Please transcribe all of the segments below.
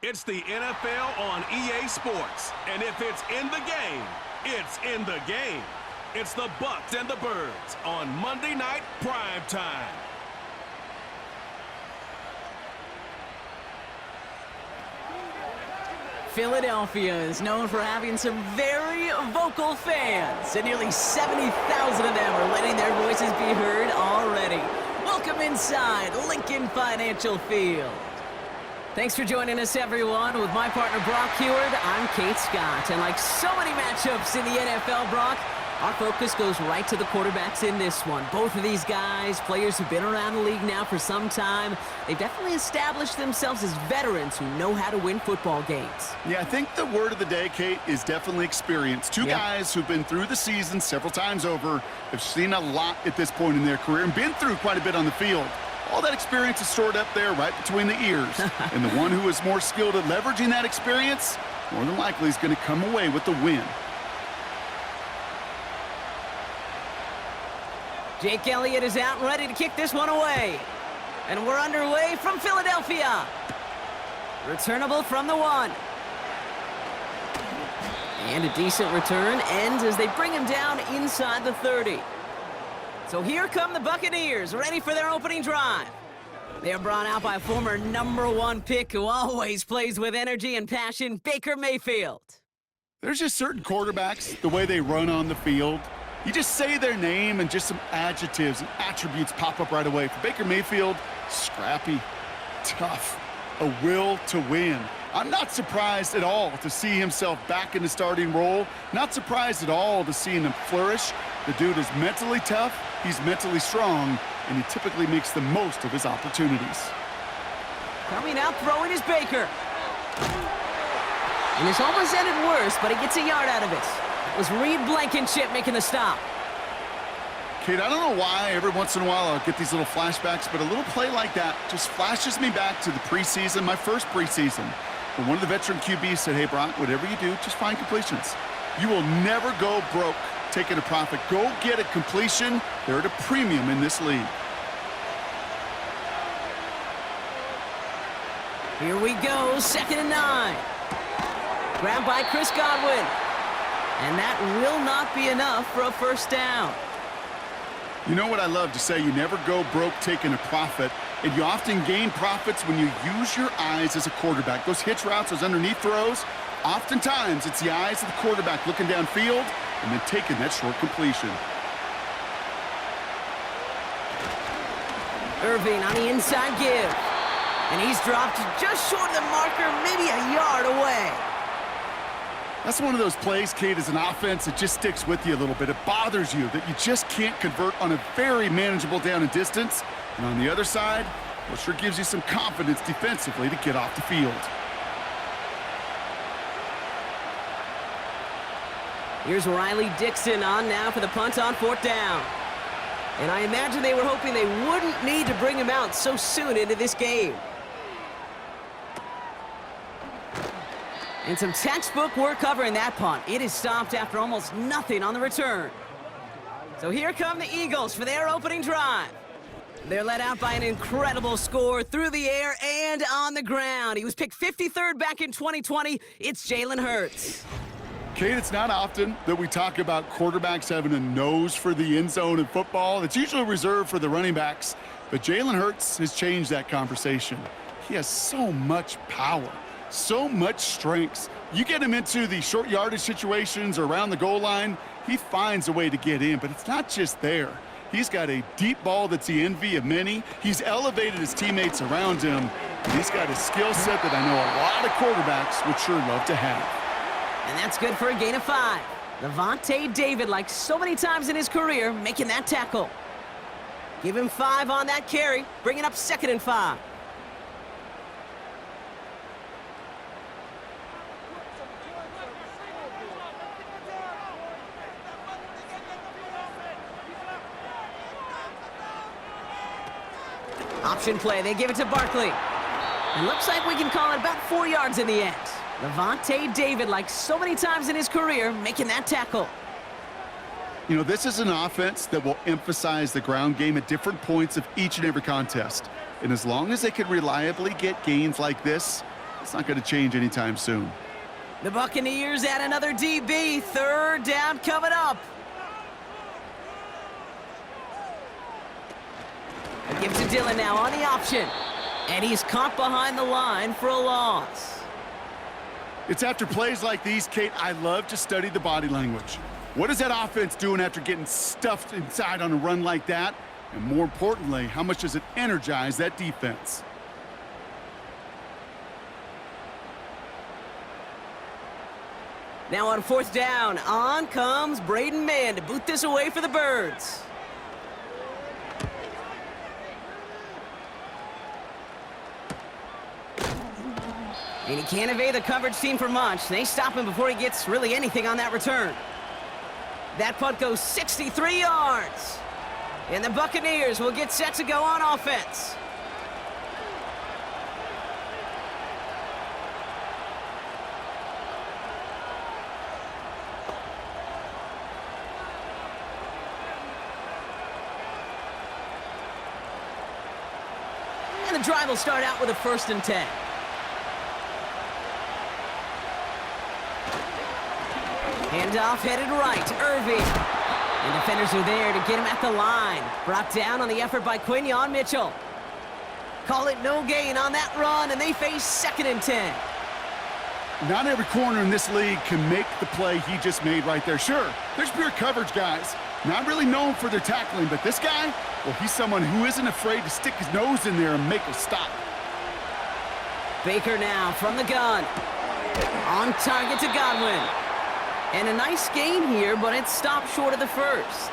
It's the NFL on EA Sports. And if it's in the game, it's in the game. It's the Bucs and the Birds on Monday Night Prime Time. Philadelphia is known for having some very vocal fans, and nearly 70,000 of them are letting their voices be heard already. Welcome inside Lincoln Financial Field. Thanks for joining us, everyone. With my partner, Brock Heward, I'm Kate Scott. And like so many matchups in the NFL, Brock, our focus goes right to the quarterbacks in this one. Both of these guys, players who've been around the league now for some time, they've definitely established themselves as veterans who know how to win football games. Yeah, I think the word of the day, Kate, is definitely experience. Two guys who've been through the season several times over, have seen a lot at this point in their career, and been through quite a bit on the field. All that experience is stored up there right between the ears. And the one who is more skilled at leveraging that experience, more than likely is going to come away with the win. Jake Elliott is out and ready to kick this one away. And we're underway from Philadelphia. Returnable from the 1. And a decent return ends as they bring him down inside the 30. So here come the Buccaneers, ready for their opening drive. They are brought out by a former #1 pick who always plays with energy and passion, Baker Mayfield. There's just certain quarterbacks, the way they run on the field. You just say their name and just some adjectives and attributes pop up right away. For Baker Mayfield, scrappy, tough, a will to win. I'm not surprised at all to see himself back in the starting role. Not surprised at all to see him flourish. The dude is mentally tough, he's mentally strong, and he typically makes the most of his opportunities. Coming out throwing is Baker. And it's almost ended worse, but he gets a yard out of it. It was Reed Blankenship making the stop. Kate, I don't know why every once in a while I'll get these little flashbacks, but a little play like that just flashes me back to the preseason, my first preseason. When one of the veteran QBs said, hey, Brock, whatever you do, just find completions. You will never go broke taking a profit. Go get a completion. They're at a premium in this league. Here we go, 2nd and 9. Grabbed by Chris Godwin. And that will not be enough for a first down. You know what I love to say? You never go broke taking a profit, and you often gain profits when you use your eyes as a quarterback. Those hitch routes, those underneath throws, oftentimes it's the eyes of the quarterback looking downfield and then taking that short completion. Irving on the inside give. And he's dropped just short of the marker, maybe a yard away. That's one of those plays, Kate, as an offense, it just sticks with you a little bit. It bothers you that you just can't convert on a very manageable down and distance. And on the other side, well, sure gives you some confidence defensively to get off the field. Here's Riley Dixon on now for the punt on 4th down. And I imagine they were hoping they wouldn't need to bring him out so soon into this game. And some textbook work covering that punt. It is stopped after almost nothing on the return. So here come the Eagles for their opening drive. They're led out by an incredible score through the air and on the ground. He was picked 53rd back in 2020. It's Jalen Hurts. Kate, it's not often that we talk about quarterbacks having a nose for the end zone in football. It's usually reserved for the running backs. But Jalen Hurts has changed that conversation. He has so much power. So much strength. You get him into the short yardage situations or around the goal line, he finds a way to get in, but it's not just there. He's got a deep ball that's the envy of many. He's elevated his teammates around him, and he's got a skill set that I know a lot of quarterbacks would sure love to have. And that's good for a gain of 5. Levante David, like so many times in his career, making that tackle. Give him 5 on that carry, bringing up 2nd and 5. Option play, they give it to Barkley. And looks like we can call it about 4 yards in the end. Levante David, like so many times in his career, making that tackle. You know, this is an offense that will emphasize the ground game at different points of each and every contest. And as long as they can reliably get gains like this, It's not going to change anytime soon. The Buccaneers add another DB. Third down coming up. Gives to Dillon now on the option. And he's caught behind the line for a loss. It's after plays like these, Kate, I love to study the body language. What is that offense doing after getting stuffed inside on a run like that? And more importantly, how much does it energize that defense? Now on fourth down, on comes Braden Mann to boot this away for the Birds. And he can't evade the coverage team for much. They stop him before he gets really anything on that return. That punt goes 63 yards. And the Buccaneers will get set to go on offense. And the drive will start out with a 1st and 10. Handoff headed right, Irving. And defenders are there to get him at the line. Brought down on the effort by Quinyon Mitchell. Call it no gain on that run, and they face 2nd and 10. Not every corner in this league can make the play he just made right there. Sure, there's pure coverage guys. Not really known for their tackling, but this guy, well, he's someone who isn't afraid to stick his nose in there and make a stop. Baker now from the gun. On target to Godwin. And a nice gain here, but it stopped short of the 1st.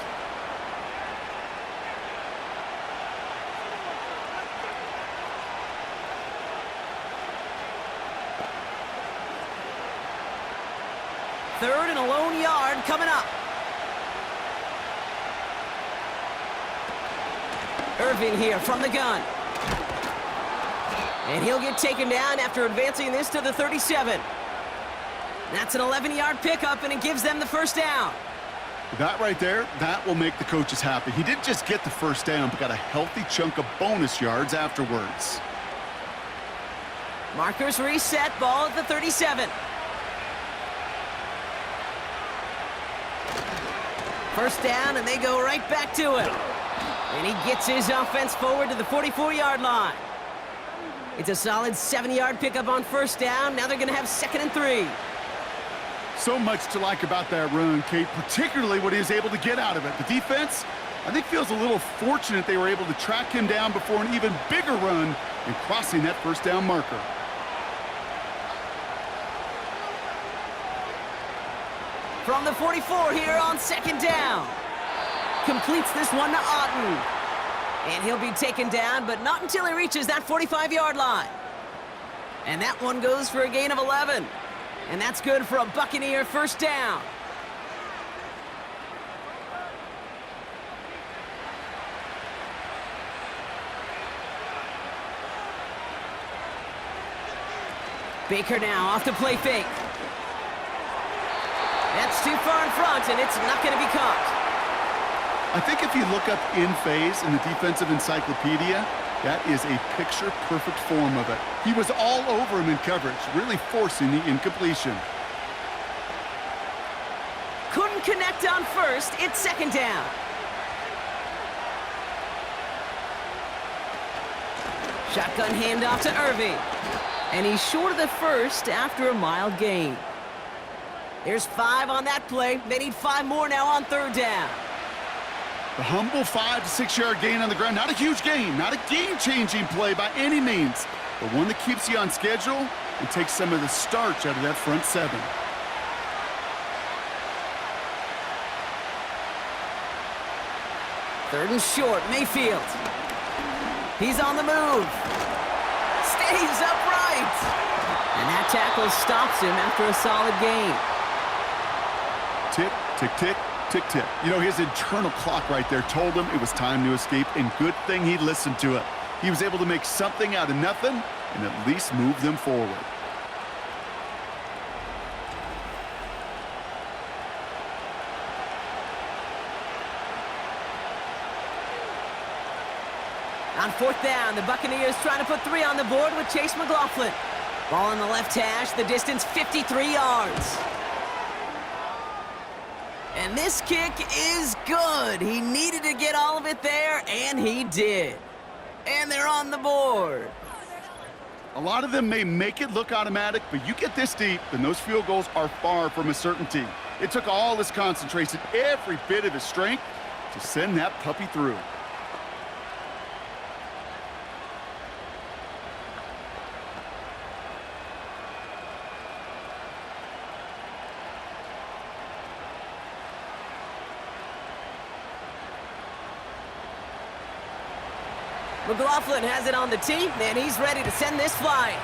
Third and a lone yard coming up. Irving here from the gun. And he'll get taken down after advancing this to the 37. That's an 11-yard pickup, and it gives them the 1st down. That right there, that will make the coaches happy. He didn't just get the 1st down, but got a healthy chunk of bonus yards afterwards. Markers reset, ball at the 37. 1st down, and they go right back to it. And he gets his offense forward to the 44-yard line. It's a solid 7-yard pickup on 1st down. Now they're going to have 2nd and 3. So much to like about that run, Kate, particularly what he was able to get out of it. The defense, I think, feels a little fortunate they were able to track him down before an even bigger run and crossing that 1st down marker. From the 44 here on 2nd down. Completes this one to Otten. And he'll be taken down, but not until he reaches that 45-yard line. And that one goes for a gain of 11. And that's good for a Buccaneer 1st down. Baker now off the play fake. That's too far in front, and it's not going to be caught. I think if you look up in phase in the defensive encyclopedia, that is a picture-perfect form of it. He was all over him in coverage, really forcing the incompletion. Couldn't connect on 1st. It's 2nd down. Shotgun handoff to Irving. And he's short of the 1st after a mild gain. There's 5 on that play. They need 5 more now on 3rd down. The humble 5 to 6 yard gain on the ground. Not a huge gain, not a game-changing play by any means, but one that keeps you on schedule and takes some of the starch out of that front 7. Third and short, Mayfield. He's on the move. Stays upright. And that tackle stops him after a solid gain. Tick, tick, tick. Tick-tick. You know, his internal clock right there told him it was time to escape, and good thing he listened to it. He was able to make something out of nothing and at least move them forward. On 4th down, the Buccaneers trying to put 3 on the board with Chase McLaughlin. Ball in the left hash, the distance 53 yards. And this kick is good. He needed to get all of it there, and he did. And they're on the board. A lot of them may make it look automatic, but you get this deep, and those field goals are far from a certainty. It took all his concentration, every bit of his strength, to send that puppy through. McLaughlin has it on the tee, and he's ready to send this flying.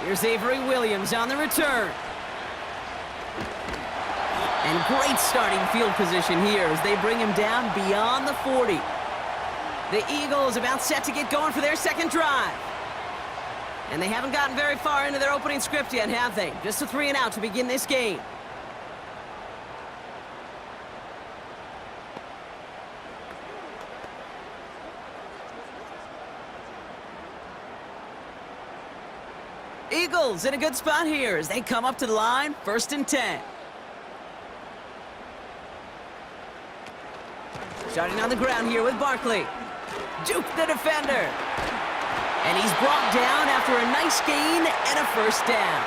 Here's Avery Williams on the return. And great starting field position here as they bring him down beyond the 40. The Eagles about set to get going for their second drive. And they haven't gotten very far into their opening script yet, have they? Just a 3 and out to begin this game. Eagles in a good spot here as they come up to the line, 1st and 10. Starting on the ground here with Barkley. Juke the defender. And he's brought down after a nice gain and a 1st down.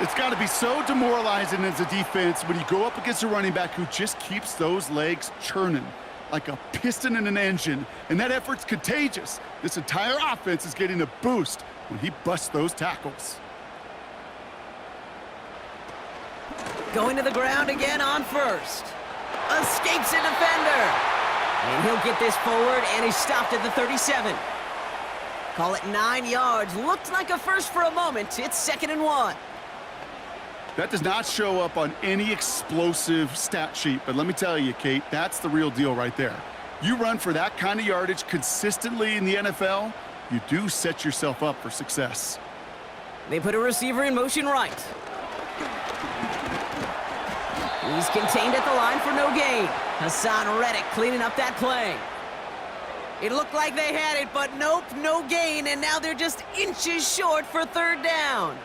It's got to be so demoralizing as a defense when you go up against a running back who just keeps those legs churning like a piston in an engine, and that effort's contagious. This entire offense is getting a boost when he busts those tackles. Going to the ground again on 1st. Escapes a defender. And he'll get this forward, and he's stopped at the 37. Call it 9 yards. Looked like a 1st for a moment. It's 2nd and 1. That does not show up on any explosive stat sheet, but let me tell you, Kate, that's the real deal right there. You run for that kind of yardage consistently in the NFL, you do set yourself up for success. They put a receiver in motion right. He's contained at the line for no gain. Hassan Reddick cleaning up that play. It looked like they had it, but nope, no gain, and now they're just inches short for 3rd down.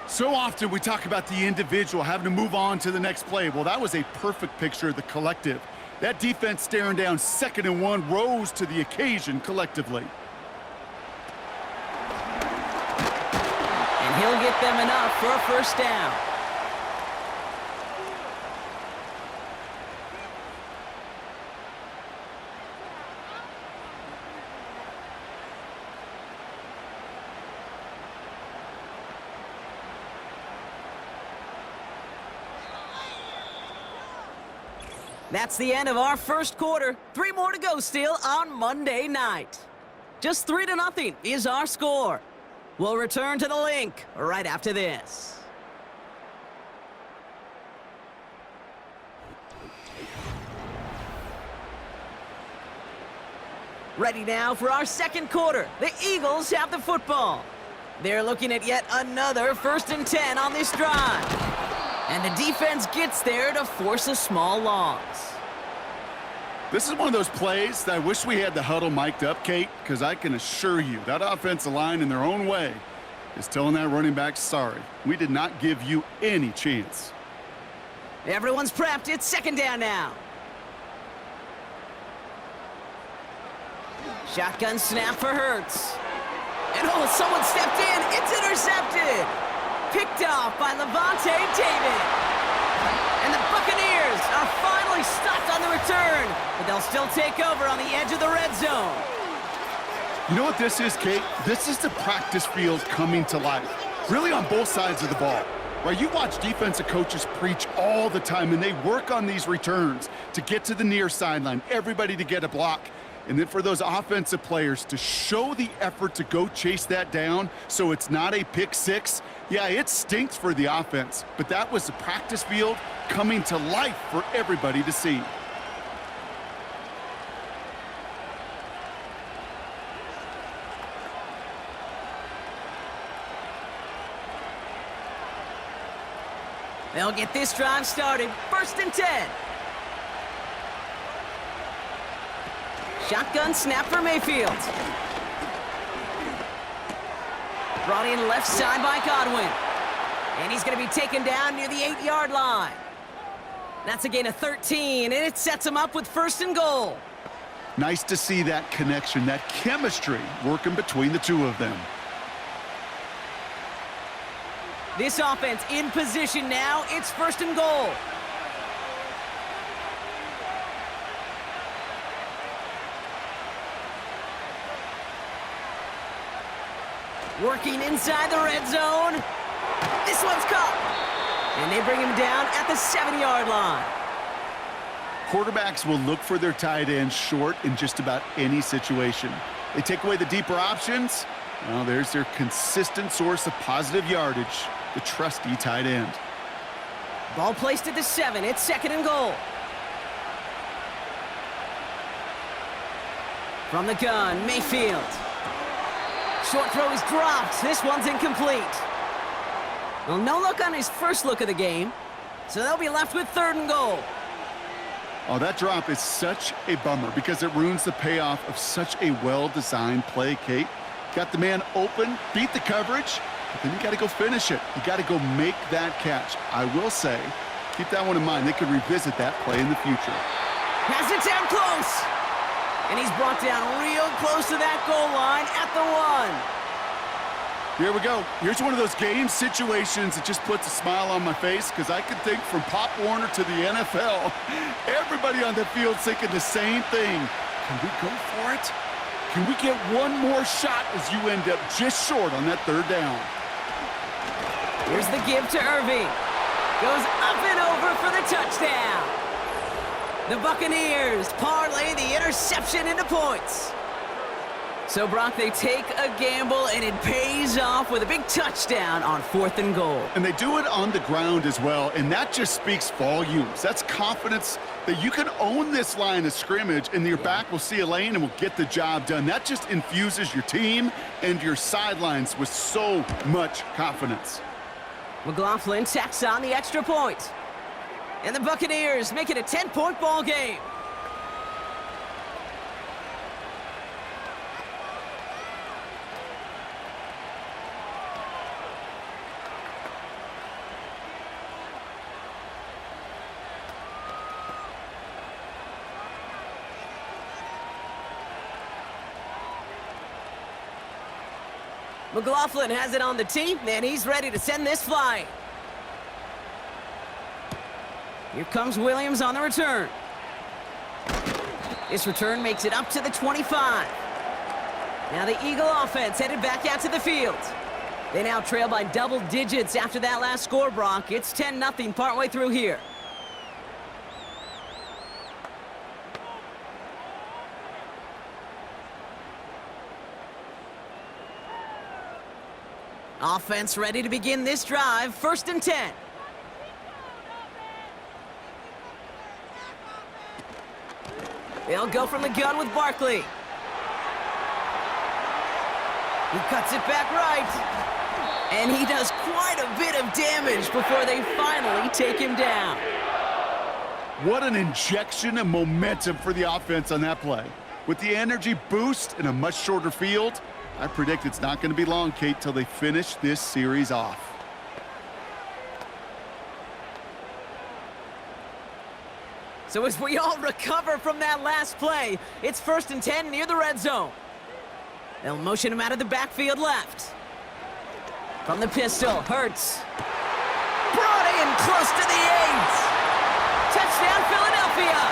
So often we talk about the individual having to move on to the next play. Well, that was a perfect picture of the collective. That defense staring down 2nd and 1 rose to the occasion collectively. And he'll get them enough for a 1st down. That's the end of our 1st quarter. 3 more to go still on Monday night. Just 3-0 is our score. We'll return to the link right after this. Ready now for our 2nd quarter. The Eagles have the football. They're looking at yet another 1st and 10 on this drive. And the defense gets there to force a small loss. This is one of those plays that I wish we had the huddle mic'd up, Kate, because I can assure you that offensive line in their own way is telling that running back, sorry, we did not give you any chance. Everyone's prepped. It's 2nd down now. Shotgun snap for Hurts. And oh, someone stepped in. It's intercepted. Picked off by Levante David. And the Buccaneers are finally stopped on the return, but they'll still take over on the edge of the red zone. You know what this is, Kate? This is the practice field coming to life, really on both sides of the ball. Right, you watch defensive coaches preach all the time, and they work on these returns to get to the near sideline, everybody to get a block. And then for those offensive players to show the effort to go chase that down so it's not a pick six, yeah, it stinks for the offense. But that was the practice field coming to life for everybody to see. They'll get this drive started. 1st and 10. Shotgun snap for Mayfield. Brought in left side by Godwin. And he's going to be taken down near the 8-yard line. That's a gain of 13, and it sets him up with first and goal. Nice to see that connection, that chemistry working between the two of them. This offense in position now. It's first and goal. Working inside the red zone. This one's caught. And they bring him down at the 7-yard line. Quarterbacks will look for their tight end short in just about any situation. They take away the deeper options. Well, there's their consistent source of positive yardage, the trusty tight end. Ball placed at the 7. It's second and goal. From the gun, Mayfield. Short throw is dropped. This one's incomplete. Well, no look on his first look of the game, so they'll be left with third and goal. Oh, that drop is such a bummer because it ruins the payoff of such a well-designed play, Kate. Got the man open, beat the coverage, but then you got to go finish it. You got to go make that catch. I will say, keep that one in mind. They could revisit that play in the future. Has it down close. And he's brought down real close to that goal line at the 1. Here we go. Here's one of those game situations that just puts a smile on my face because I can think from Pop Warner to the NFL, everybody on the field thinking the same thing. Can we go for it? Can we get one more shot as you end up just short on that third down? Here's the give to Irving. Goes up and over for the touchdown. The Buccaneers parlay the interception into points. So, Brock, they take a gamble, and it pays off with a big touchdown on fourth and goal. And they do it on the ground as well, and that just speaks volumes. That's confidence that you can own this line of scrimmage, and your back will see a lane and will get the job done. That just infuses your team and your sidelines with so much confidence. McLaughlin tacks on the extra point. And the Buccaneers make it a 10-point ball game. McLaughlin has it on the tee, and he's ready to send this flying. Here comes Williams on the return. This return makes it up to the 25. Now the Eagle offense headed back out to the field. They now trail by double digits after that last score, Brock. It's 10-0 partway through here. Offense ready to begin this drive. First and 10. They'll go from the gun with Barkley. He cuts it back right. And he does quite a bit of damage before they finally take him down. What an injection of momentum for the offense on that play. With the energy boost in a much shorter field, I predict it's not going to be long, Kate, till they finish this series off. So as we all recover from that last play, it's first and 10 near the red zone. They'll motion him out of the backfield left. From the pistol, Hurts. Brought in close to the 8. Touchdown, Philadelphia.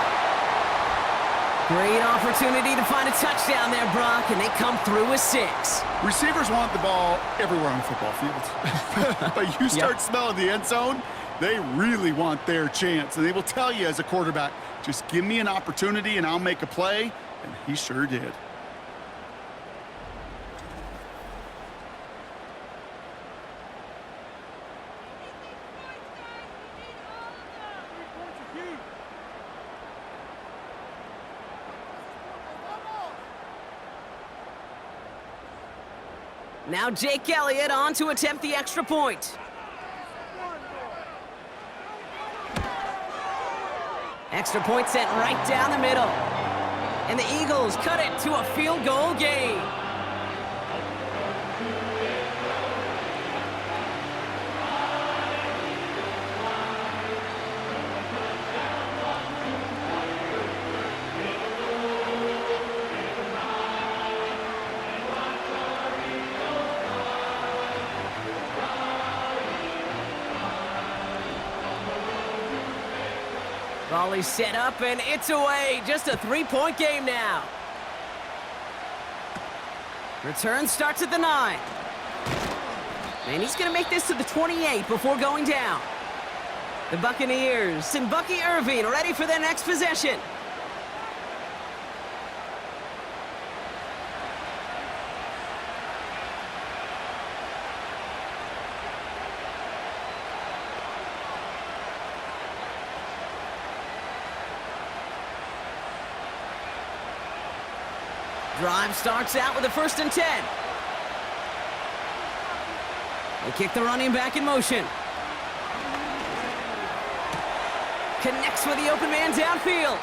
Great opportunity to find a touchdown there, Brock, and they come through with 6. Receivers want the ball everywhere on the football field. But you start smelling the end zone, they really want their chance. And they will tell you as a quarterback, just give me an opportunity and I'll make a play. And he sure did. Now Jake Elliott on to attempt the extra point. Extra point sent right down the middle. And the Eagles cut it to a field goal game. Volley set up, and it's away. Just a 3-point game now. Return starts at the 9. And he's going to make this to the 28 before going down. The Buccaneers and Bucky Irving ready for their next possession. Drive starts out with a 1st and 10. They kick the running back in motion. Connects with the open man downfield.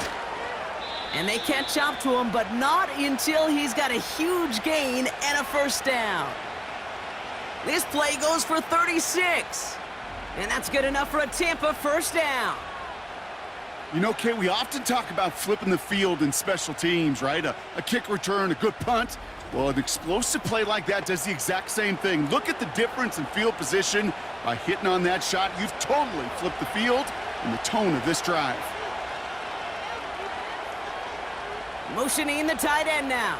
And they catch up to him, but not until he's got a huge gain and a 1st down. This play goes for 36. And that's good enough for a Tampa 1st down. You know, Kate, we often talk about flipping the field in special teams, right? A kick return, a good punt. Well, an explosive play like that does the exact same thing. Look at the difference in field position. By hitting on that shot, you've totally flipped the field and the tone of this drive. Motioning the tight end now.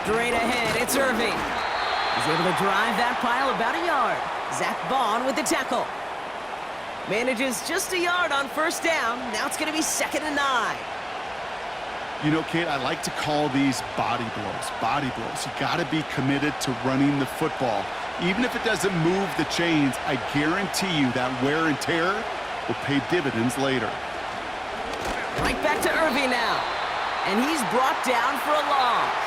Straight ahead, it's Irving. He's able to drive that pile about a yard. Zach Bond with the tackle. Manages just a yard on 1st down. Now it's going to be 2nd and 9. You know, Kate, I like to call these body blows. Body blows. You got to be committed to running the football. Even if it doesn't move the chains, I guarantee you that wear and tear will pay dividends later. Right back to Irving now. And he's brought down for a loss.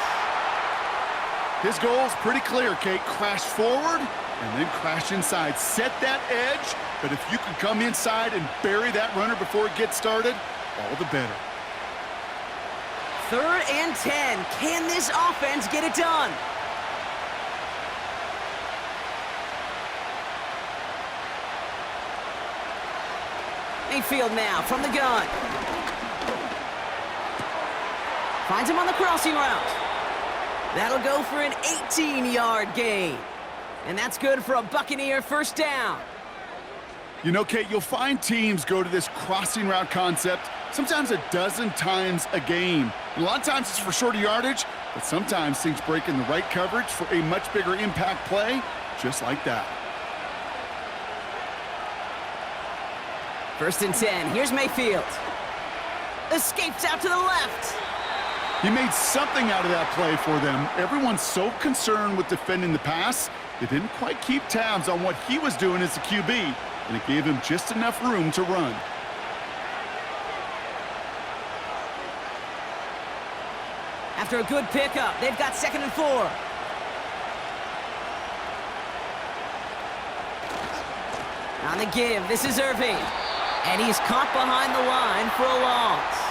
His goal is pretty clear, Kate. Crash forward and then crash inside. Set that edge, but if you can come inside and bury that runner before it gets started, all the better. 3rd and 10. Can this offense get it done? Mayfield now from the gun. Finds him on the crossing route. That'll go for an 18-yard gain. And that's good for a Buccaneer 1st down. You know, Kate, you'll find teams go to this crossing route concept sometimes a dozen times a game. A lot of times it's for shorter yardage, but sometimes things break in the right coverage for a much bigger impact play, just like that. 1st and 10. Here's Mayfield. Escapes out to the left. He made something out of that play for them. Everyone's so concerned with defending the pass, they didn't quite keep tabs on what he was doing as a QB, and it gave him just enough room to run. After a good pickup, they've got 2nd and 4. On the give, this is Irving. And he's caught behind the line for a loss.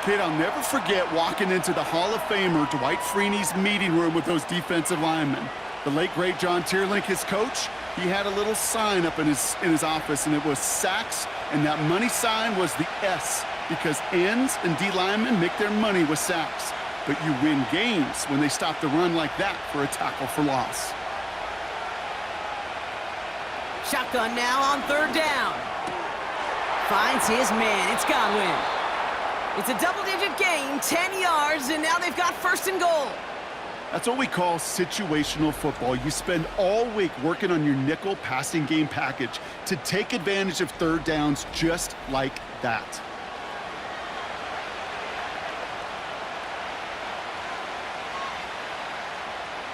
Kid, I'll never forget walking into the Hall of Famer Dwight Freeney's meeting room with those defensive linemen. The late, great John Tierlink, his coach, he had a little sign up in his office, and it was sacks, and that money sign was the S, because ends and D linemen make their money with sacks. But you win games when they stop the run like that for a tackle for loss. Shotgun now on 3rd down. Finds his man. It's Godwin. It's a double-digit gain, 10 yards, and now they've got 1st and goal. That's what we call situational football. You spend all week working on your nickel passing game package to take advantage of 3rd downs just like that.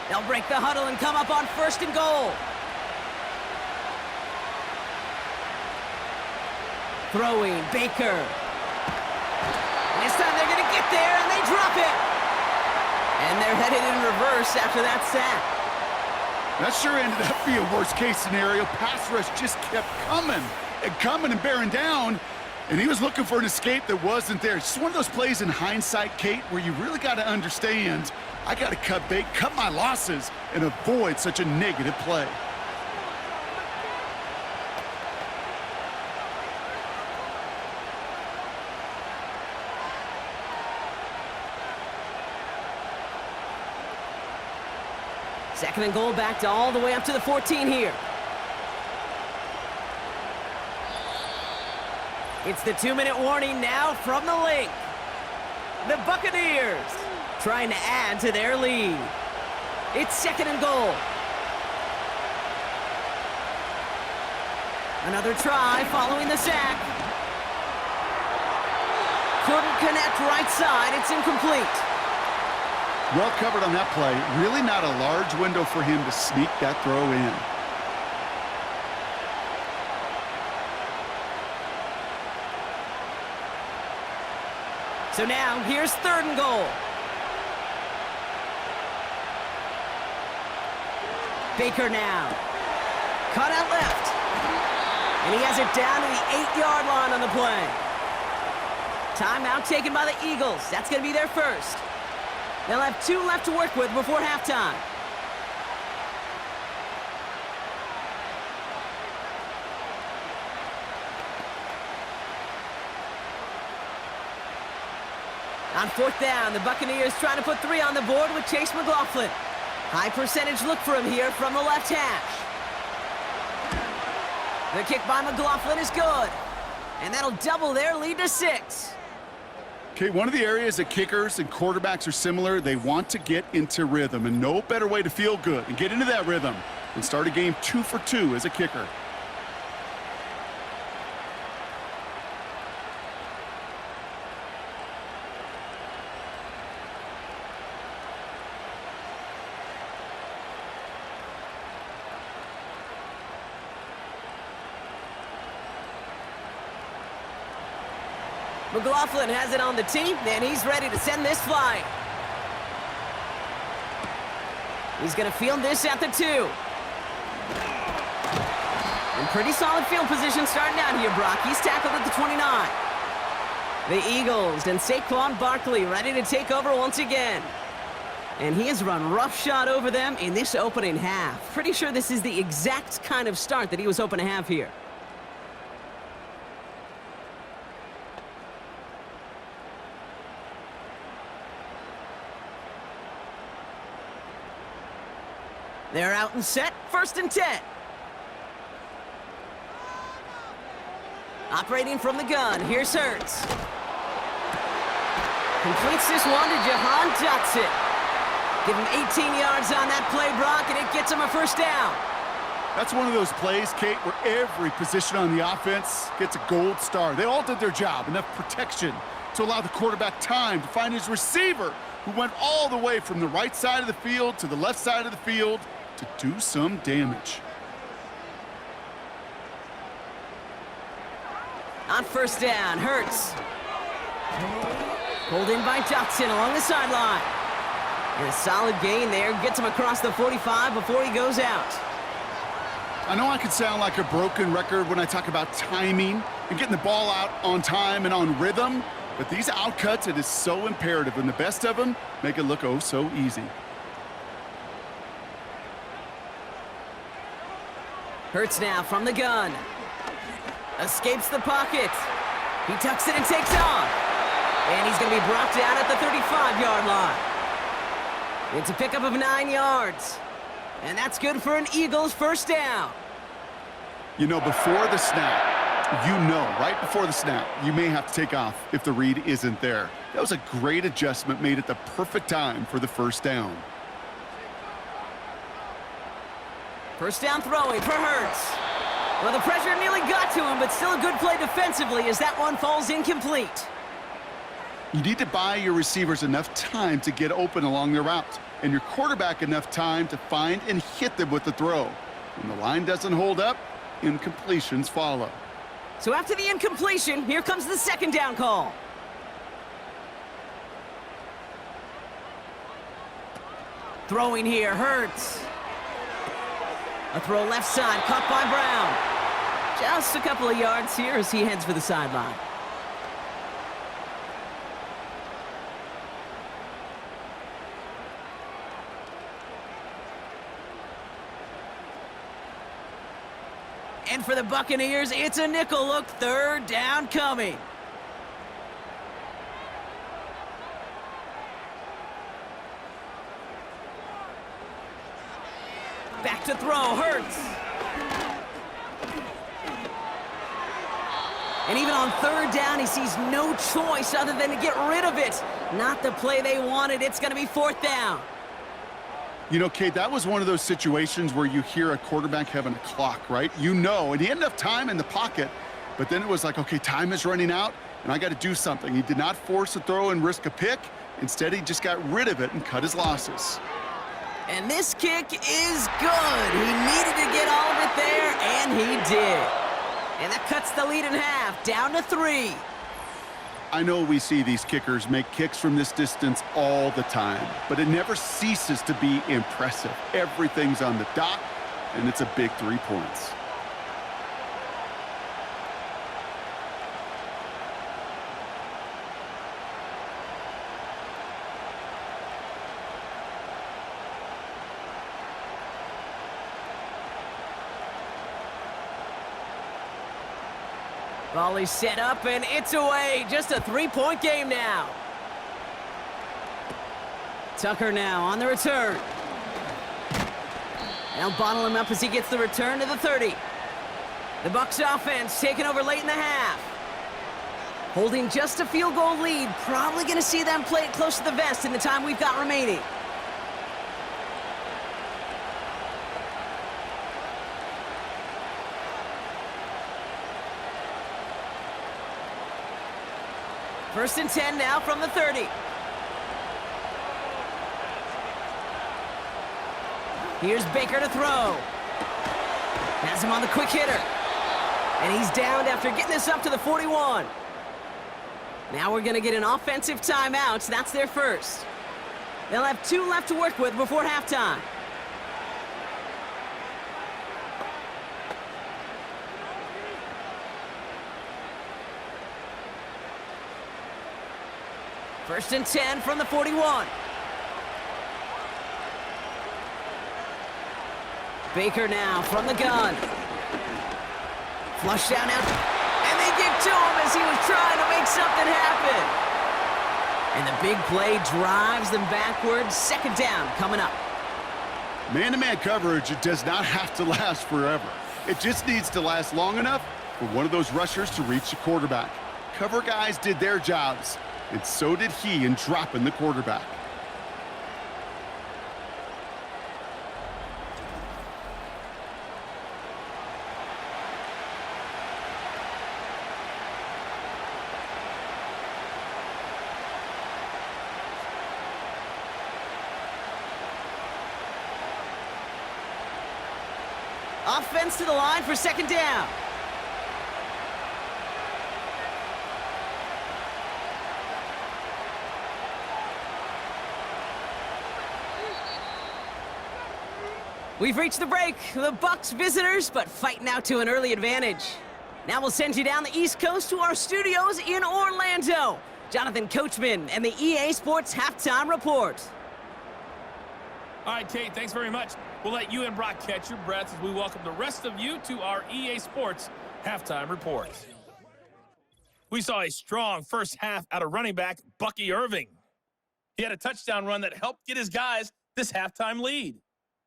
They'll break the huddle and come up on 1st and goal. Throwing, Baker. And this time they're going to get there, and they drop it. And they're headed in reverse after that sack. That sure ended up being a worst-case scenario. Pass rush just kept coming and bearing down, and he was looking for an escape that wasn't there. It's just one of those plays in hindsight, Kate, where you really got to understand, I got to cut bait, cut my losses, and avoid such a negative play. Second and goal, back to all the way up to the 14 here. It's the 2-minute warning now from the link. The Buccaneers trying to add to their lead. It's 2nd and goal. Another try following the sack. Couldn't connect right side. It's incomplete. Well covered on that play. Really not a large window for him to sneak that throw in. So now, here's 3rd and goal. Baker now. Cut out left. And he has it down to the 8-yard line on the play. Timeout taken by the Eagles. That's going to be their first. They'll have 2 left to work with before halftime. On 4th down, the Buccaneers trying to put 3 on the board with Chase McLaughlin. High percentage look for him here from the left hash. The kick by McLaughlin is good. And that'll double their lead to 6. Okay, one of the areas that kickers and quarterbacks are similar, they want to get into rhythm, and no better way to feel good and get into that rhythm than start a game 2 for 2 as a kicker. McLaughlin has it on the tee, and he's ready to send this flying. He's going to field this at the 2. And pretty solid field position starting out here, Brock. He's tackled at the 29. The Eagles and Saquon Barkley ready to take over once again. And he has run roughshod over them in this opening half. Pretty sure this is the exact kind of start that he was hoping to have here. They're out and set, 1st and 10. Operating from the gun, here's Hurts. Completes this one to Jahan Dotson. Give him 18 yards on that play, Brock, and it gets him a 1st down. That's one of those plays, Kate, where every position on the offense gets a gold star. They all did their job, enough protection to allow the quarterback time to find his receiver, who went all the way from the right side of the field to the left side of the field to do some damage. On 1st down, Hurts. Pulled in by Dotson along the sideline. And a solid gain there. Gets him across the 45 before he goes out. I know I could sound like a broken record when I talk about timing and getting the ball out on time and on rhythm, but these outcuts, it is so imperative, and the best of them make it look oh so easy. Hurts now from the gun. Escapes the pocket. He tucks it and takes off. And he's going to be brought down at the 35-yard line. It's a pickup of 9 yards. And that's good for an Eagles 1st down. You know, before the snap, right before the snap, you may have to take off if the read isn't there. That was a great adjustment made at the perfect time for the 1st down. 1st down throwing for Hurts. Well, the pressure nearly got to him, but still a good play defensively as that one falls incomplete. You need to buy your receivers enough time to get open along their route, and your quarterback enough time to find and hit them with the throw. When the line doesn't hold up, incompletions follow. So after the incompletion, here comes the 2nd down call. Throwing here, Hurts. A throw left side, caught by Brown. Just a couple of yards here as he heads for the sideline. And for the Buccaneers, it's a nickel look, 3rd down coming. Back to throw, Hurts. And even on third down. He sees no choice other than to get rid of it. Not the play they wanted. It's going to be fourth down. You know, Kate, that was one of those situations where you hear a quarterback having a clock, right? You know, and he had enough time in the pocket, but then it was like, okay, time is running out, and I got to do something. He did not force a throw and risk a pick. Instead, he just got rid of it and cut his losses. And this kick is good. He needed to get all of it there, and he did. And that cuts the lead in half, down to 3. I know we see these kickers make kicks from this distance all the time, but it never ceases to be impressive. Everything's on the dot, and it's a big 3 points. Volley set up, and it's away. Just a 3-point game now. Tucker now on the return. Now bottle him up as he gets the return to the 30. The Bucs offense taking over late in the half. Holding just a field goal lead. Probably going to see them play it close to the vest in the time we've got remaining. First and 10 now from the 30. Here's Baker to throw. Has him on the quick hitter. And he's downed after getting this up to the 41. Now we're going to get an offensive timeout. That's their first. They'll have 2 left to work with before halftime. First and 10 from the 41. Baker now from the gun. Flush down now. And they give to him as he was trying to make something happen. And the big play drives them backwards. Second down coming up. Man-to-man coverage, it does not have to last forever. It just needs to last long enough for one of those rushers to reach the quarterback. Cover guys did their jobs, and so did he in dropping the quarterback. Offense to the line for second down. We've reached the break. The Bucs visitors, but fighting out to an early advantage. Now we'll send you down the East Coast to our studios in Orlando. Jonathan Coachman and the EA Sports Halftime Report. All right, Kate, thanks very much. We'll let you and Brock catch your breath as we welcome the rest of you to our EA Sports Halftime Report. We saw a strong first half out of running back Bucky Irving. He had a touchdown run that helped get his guys this halftime lead.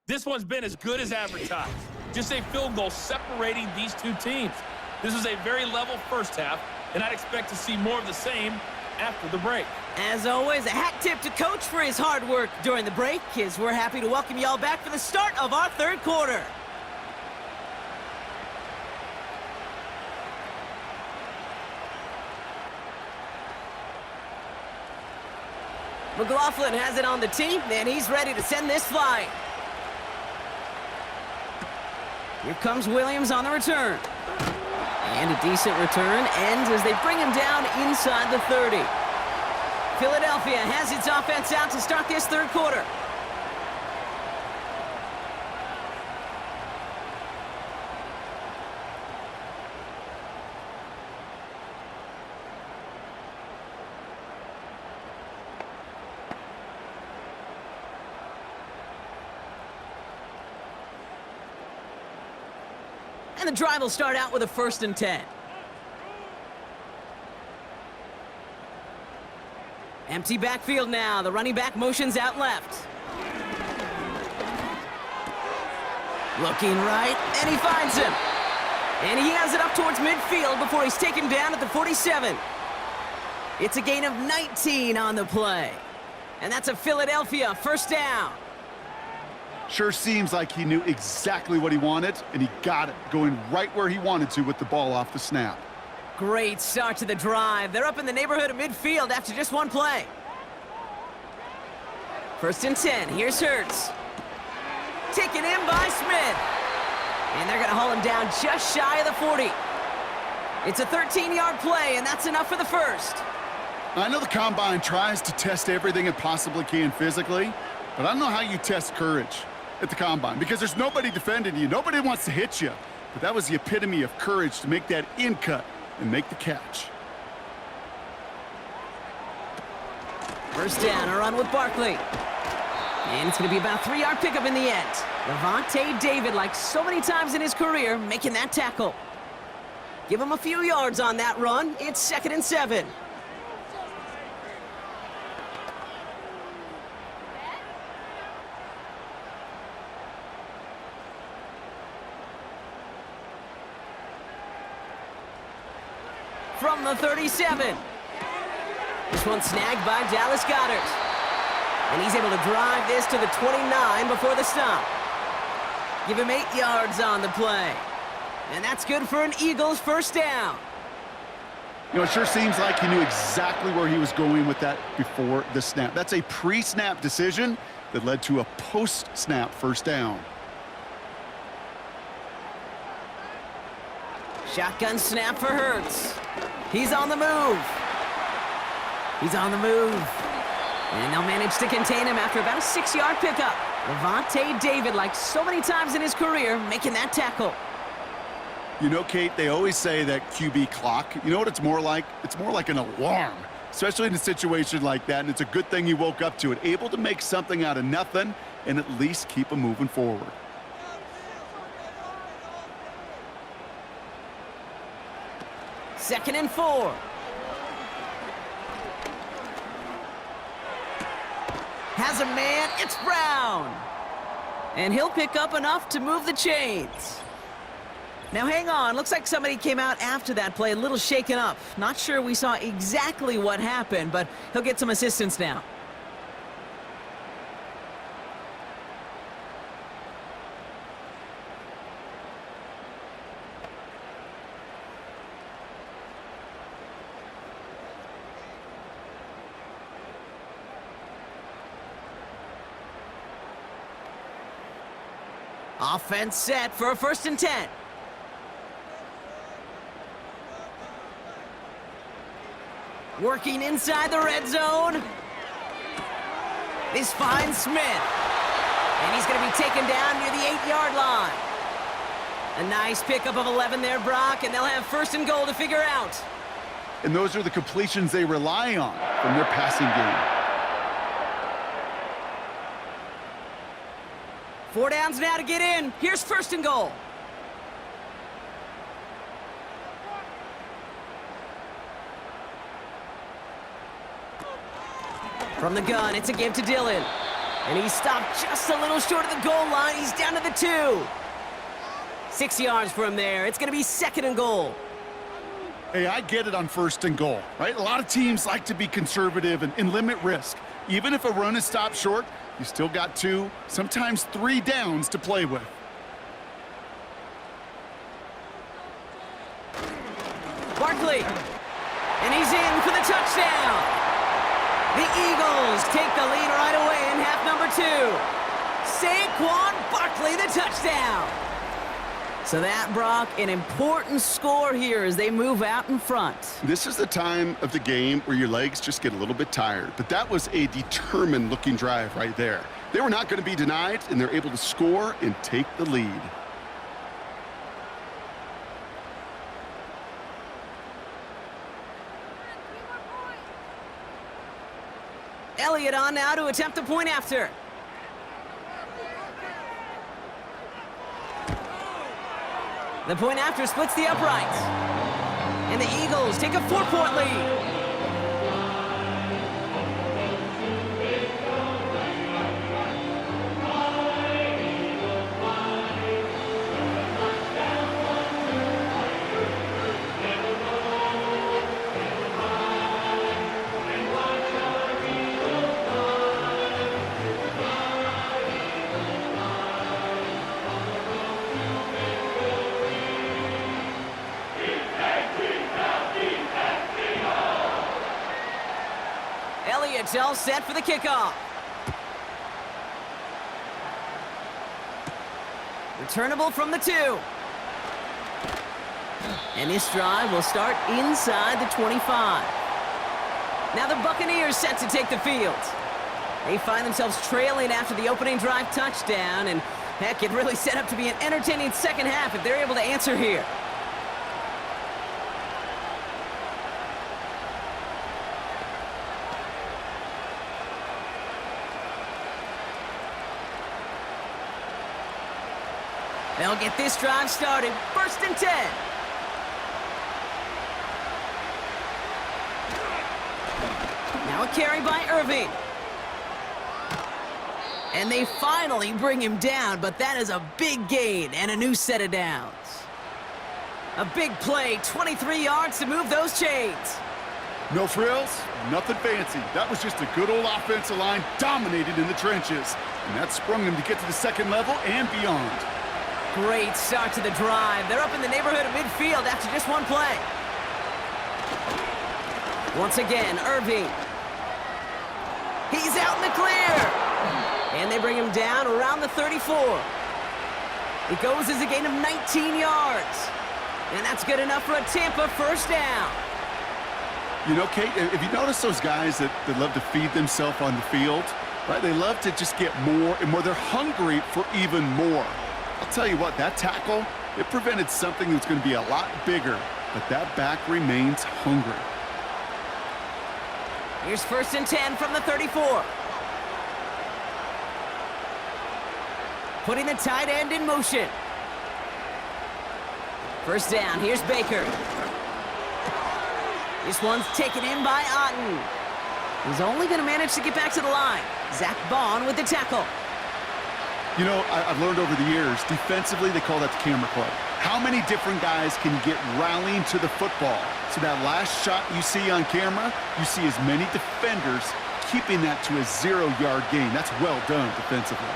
This one's been as good as advertised. Just a field goal separating these two teams. This was a very level first half, and I'd expect to see more of the same after the break. As always, a hat tip to Coach for his hard work during the break, as we're happy to welcome y'all back for the start of our third quarter. McLaughlin has it on the tee, and he's ready to send this flying. Here comes Williams on the return. And a decent return ends as they bring him down inside the 30. Philadelphia has its offense out to start this third quarter. And the drive will start out with a first and 10. Empty backfield now. The running back motions out left. Looking right, and he finds him. And he has it up towards midfield before he's taken down at the 47. It's a gain of 19 on the play. And that's a Philadelphia first down. Sure seems like he knew exactly what he wanted, and he got it, going right where he wanted to with the ball off the snap. Great start to the drive. They're up in the neighborhood of midfield after just one play. First and 10. Here's Hurts. Taken in by Smith. And they're going to haul him down just shy of the 40. It's a 13-yard play, and that's enough for the first. I know the Combine tries to test everything it possibly can physically, but I don't know how you test courage at the Combine, because there's nobody defending you. Nobody wants to hit you. But that was the epitome of courage to make that in cut and make the catch. First down, a run with Barkley. And it's going to be about a 3-yard pickup in the end. Levante David, like so many times in his career, making that tackle. Give him a few yards on that run. It's 2nd and 7. From the 37. This one snagged by Dallas Goedert. And he's able to drive this to the 29 before the stop. Give him 8 yards on the play. And that's good for an Eagles first down. You know, it sure seems like he knew exactly where he was going with that before the snap. That's a pre-snap decision that led to a post-snap first down. Shotgun snap for Hurts. He's on the move. He's on the move. And they'll manage to contain him after about a 6-yard pickup. Levante David, like so many times in his career, making that tackle. You know, Kate, they always say that QB clock, you know what it's more like? It's more like an alarm, especially in a situation like that, and it's a good thing he woke up to it, able to make something out of nothing and at least keep him moving forward. Second and 4. Has a man, it's Brown. And he'll pick up enough to move the chains. Now hang on, looks like somebody came out after that play a little shaken up. Not sure we saw exactly what happened, but he'll get some assistance now. Offense set for a 1st and 10. Working inside the red zone. This finds Smith. And he's going to be taken down near the 8-yard line. A nice pickup of 11 there, Brock, and they'll have 1st and goal to figure out. And those are the completions they rely on from their passing game. 4 downs now to get in. Here's 1st and goal. From the gun, it's a give to Dillon. And he's stopped just a little short of the goal line. He's down to the 2. 6 yards from there. It's going to be 2nd and goal. Hey, I get it on 1st and goal, right? A lot of teams like to be conservative and limit risk. Even if a run is stopped short, you still got 2, sometimes 3 downs to play with. Barkley. And he's in for the touchdown. The Eagles take the lead right away in half number 2. Saquon Barkley, the touchdown. So that, Brock, an important score here as they move out in front. This is the time of the game where your legs just get a little bit tired. But that was a determined-looking drive right there. They were not going to be denied, and they're able to score and take the lead. Elliott on now to attempt the point after. The point after splits the uprights. And the Eagles take a 4-point lead. looks all set for the kickoff. Returnable from the 2. And this drive will start inside the 25. Now the Buccaneers set to take the field. They find themselves trailing after the opening drive touchdown, and heck, it really set up to be an entertaining second half if they're able to answer here. They'll get this drive started. 1st and 10. Now a carry by Irving. And they finally bring him down, but that is a big gain and a new set of downs. A big play, 23 yards to move those chains. No frills, nothing fancy. That was just a good old offensive line dominated in the trenches. And that sprung them to get to the second level and beyond. Great start to the drive. They're up in the neighborhood of midfield after just one play. Once again, Irving. He's out in the clear. And they bring him down around the 34. It goes as a gain of 19 yards. And that's good enough for a Tampa first down. You know, Kate, if you notice those guys that love to feed themselves on the field, right? They love to just get more and more. They're hungry for even more. I'll tell you what, that tackle, it prevented something that's going to be a lot bigger, but that back remains hungry. Here's 1st and 10 from the 34. Putting the tight end in motion. First down, here's Baker. This one's taken in by Otten. He's only going to manage to get back to the line. Zach Bond with the tackle. You know, I've learned over the years, defensively, they call that the camera club. How many different guys can get rallying to the football? So that last shot you see on camera, you see as many defenders keeping that to a 0-yard gain. That's well done defensively.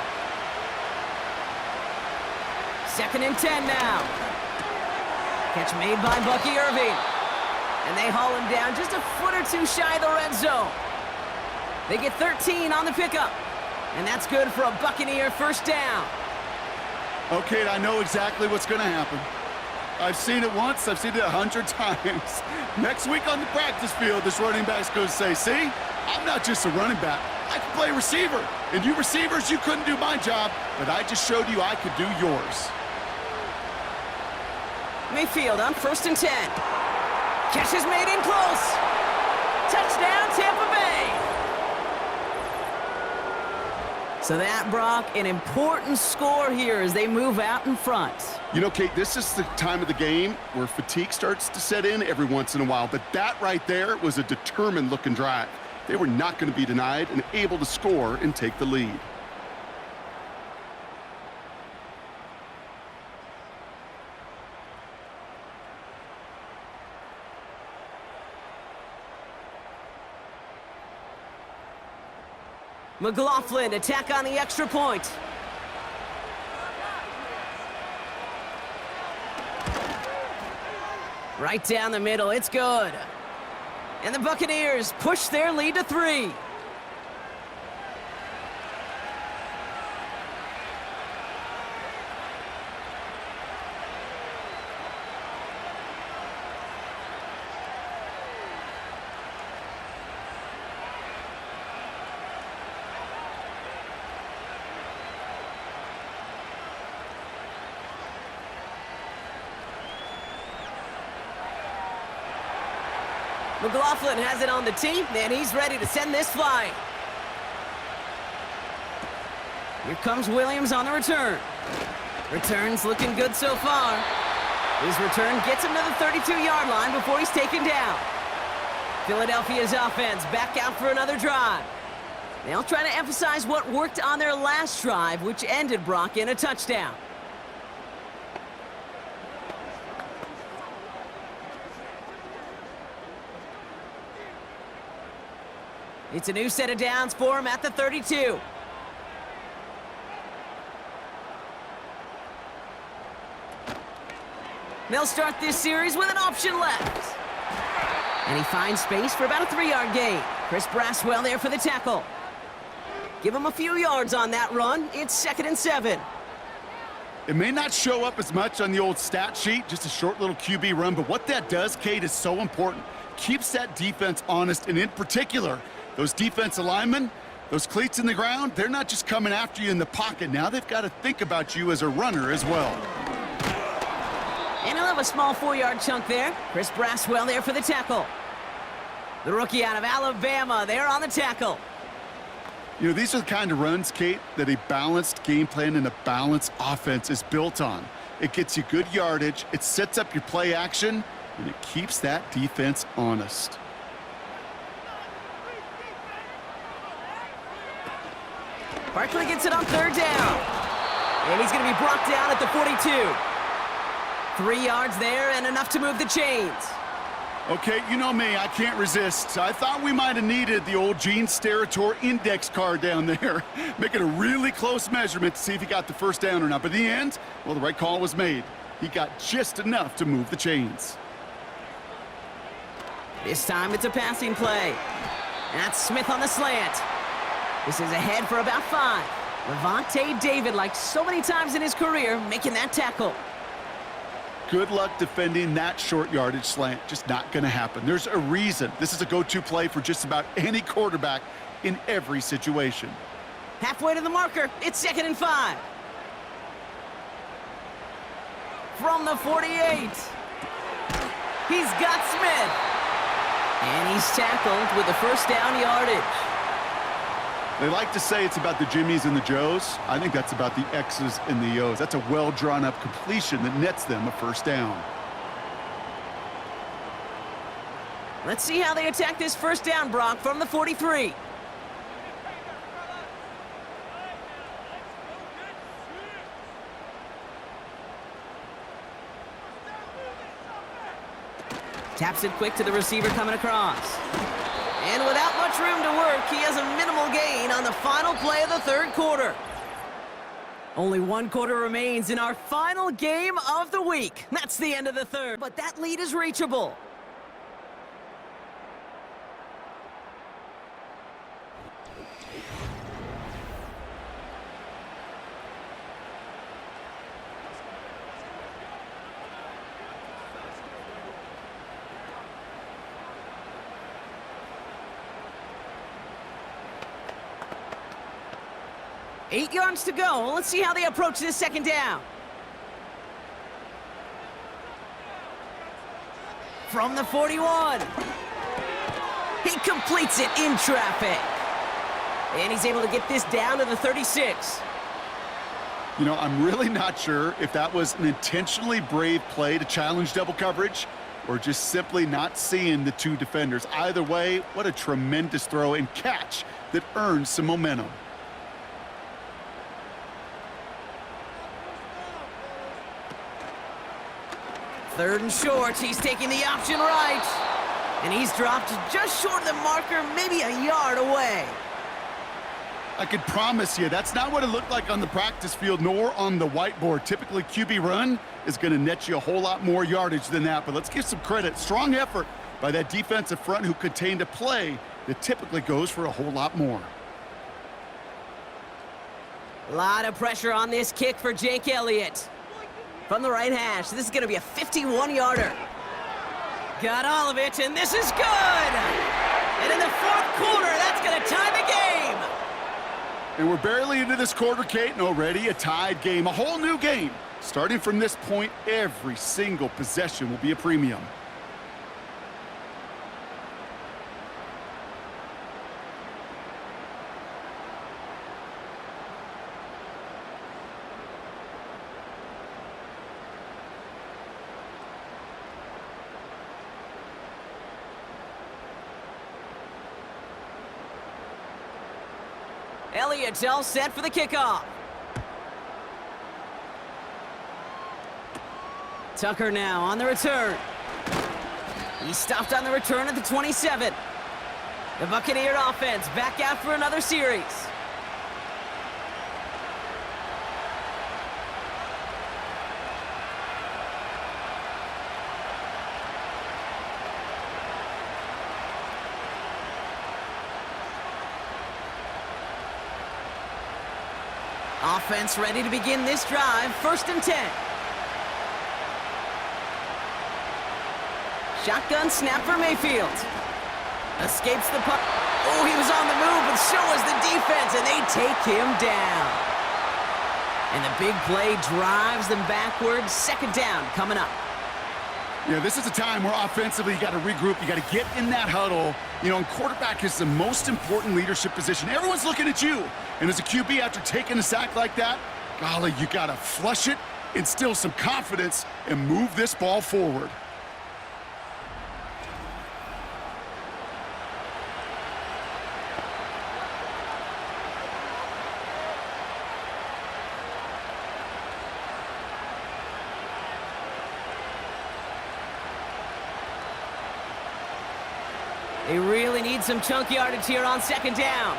2nd and 10 now. Catch made by Bucky Irving. And they haul him down just a foot or two shy of the red zone. They get 13 on the pickup. And that's good for a Buccaneer first down. Okay, I know exactly what's going to happen. I've seen it once, I've seen it 100 times. Next week on the practice field, this running back's going to say, see, I'm not just a running back. I can play receiver. And you receivers, you couldn't do my job, but I just showed you I could do yours. Mayfield on 1st and 10. Catch is made in close. Touchdown, Tampa Bay. So that, Brock, an important score here as they move out in front. You know, Kate, this is the time of the game where fatigue starts to set in every once in a while, but that right there was a determined-looking drive. They were not going to be denied and able to score and take the lead. McLaughlin, attack on the extra point. Right down the middle, it's good. And the Buccaneers push their lead to 3. McLaughlin has it on the tee, and he's ready to send this flying. Here comes Williams on the return. Return's looking good so far. His return gets him to the 32-yard line before he's taken down. Philadelphia's offense back out for another drive. They'll try to emphasize what worked on their last drive, which ended, Brock, in a touchdown. It's a new set of downs for him at the 32. They'll start this series with an option left. And he finds space for about a 3-yard gain. Chris Braswell there for the tackle. Give him a few yards on that run. It's 2nd and 7. It may not show up as much on the old stat sheet, just a short little QB run, but what that does, Kate, is so important. Keeps that defense honest, and in particular, those defensive linemen, those cleats in the ground, they're not just coming after you in the pocket. Now they've got to think about you as a runner as well. And he'll have a small 4-yard chunk there. Chris Braswell there for the tackle. The rookie out of Alabama there on the tackle. You know, these are the kind of runs, Kate, that a balanced game plan and a balanced offense is built on. It gets you good yardage, it sets up your play action, and it keeps that defense honest. Barkley gets it on 3rd down. And he's going to be brought down at the 42. 3 yards there and enough to move the chains. Okay, you know me, I can't resist. I thought we might have needed the old Gene Steratore index card down there. Making a really close measurement to see if he got the first down or not. But in the end, well, the right call was made. He got just enough to move the chains. This time it's a passing play. And that's Smith on the slant. This is ahead for about 5. Levante David, like so many times in his career, making that tackle. Good luck defending that short yardage slant. Just not going to happen. There's a reason. This is a go-to play for just about any quarterback in every situation. Halfway to the marker, it's 2nd and 5. From the 48. He's got Smith. And he's tackled with the first down yardage. They like to say it's about the Jimmies and the Joes. I think that's about the X's and the O's. That's a well-drawn-up completion that nets them a first down. Let's see how they attack this first down, Brock, from the 43. Taps it quick to the receiver coming across. And without much room to work, he has a minimal gain on the final play of the 3rd quarter. Only 1 quarter remains in our final game of the week. That's the end of the 3rd, but that lead is reachable. Eight yards to go. Let's see how they approach this second down. From the 41. He completes it in traffic. And he's able to get this down to the 36. You know, I'm really not sure if that was an intentionally brave play to challenge double coverage or just simply not seeing the 2 defenders. Either way, what a tremendous throw and catch that earns some momentum. Third and short, he's taking the option right. And he's dropped just short of the marker, maybe a yard away. I could promise you that's not what it looked like on the practice field nor on the whiteboard. Typically, QB run is going to net you a whole lot more yardage than that. But let's give some credit. Strong effort by that defensive front who contained a play that typically goes for a whole lot more. A lot of pressure on this kick for Jake Elliott. From the right hash, this is going to be a 51-yarder. Got all of it, and this is good! And in the 4th quarter, that's going to tie the game! And we're barely into this quarter, Kate, and already a tied game. A whole new game. Starting from this point, every single possession will be a premium. Elliott's all set for the kickoff. Tucker now on the return. He stopped on the return at the 27. The Buccaneer offense back out for another series. Offense ready to begin this drive. 1st and 10. Shotgun snap for Mayfield. Escapes the puck. Oh, he was on the move, but so was the defense, and they take him down. And the big play drives them backwards. 2nd down coming up. Yeah, this is a time where offensively you got to regroup. You got to get in that huddle. You know, and quarterback is the most important leadership position. Everyone's looking at you. And as a QB, after taking a sack like that, golly, you got to flush it, instill some confidence, and move this ball forward. They really need some chunk yardage here on 2nd down.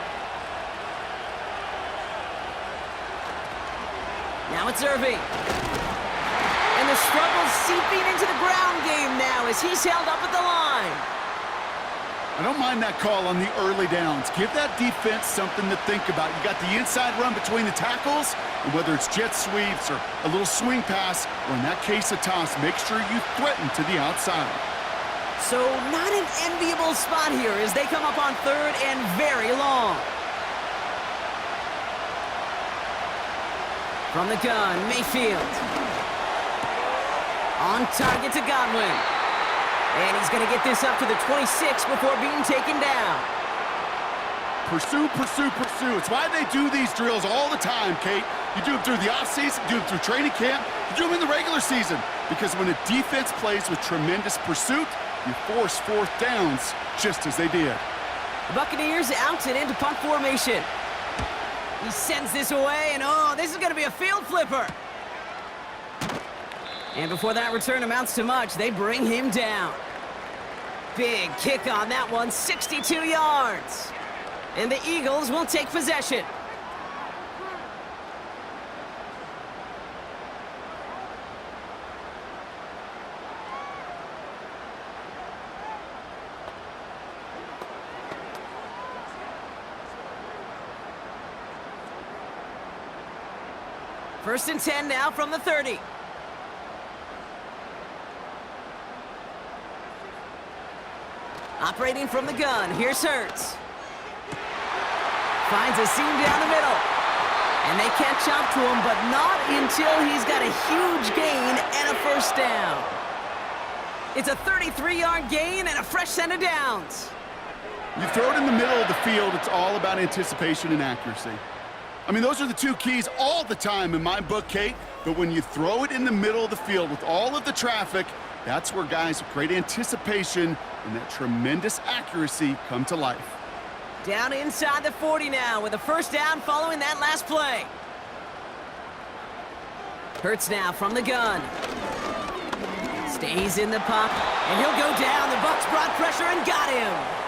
Now it's Irving. And the struggle's seeping into the ground game now as he's held up at the line. I don't mind that call on the early downs. Give that defense something to think about. You got the inside run between the tackles, and whether it's jet sweeps or a little swing pass, or in that case a toss, make sure you threaten to the outside. So not an enviable spot here as they come up on 3rd and very long. From the gun, Mayfield. On target to Godwin. And he's going to get this up to the 26 before being taken down. Pursue, pursue, pursue. It's why they do these drills all the time, Kate. You do them through the offseason, you do them through training camp, you do them in the regular season. Because when a defense plays with tremendous pursuit, you force 4th downs just as they did. The Buccaneers out and into punt formation. He sends this away, and oh, this is going to be a field flipper. And before that return amounts to much, they bring him down. Big kick on that one, 62 yards. And the Eagles will take possession. First and 10 now from the 30. Operating from the gun, here's Hurts. Finds a seam down the middle. And they catch up to him, but not until he's got a huge gain and a 1st down. It's a 33-yard gain and a fresh set of downs. You throw it in the middle of the field, it's all about anticipation and accuracy. I mean, those are the 2 keys all the time in my book, Kate. But when you throw it in the middle of the field with all of the traffic, that's where guys with great anticipation and that tremendous accuracy come to life. Down inside the 40 now with a 1st down following that last play. Hurts now from the gun. Stays in the puck, and he'll go down. The Bucs brought pressure and got him.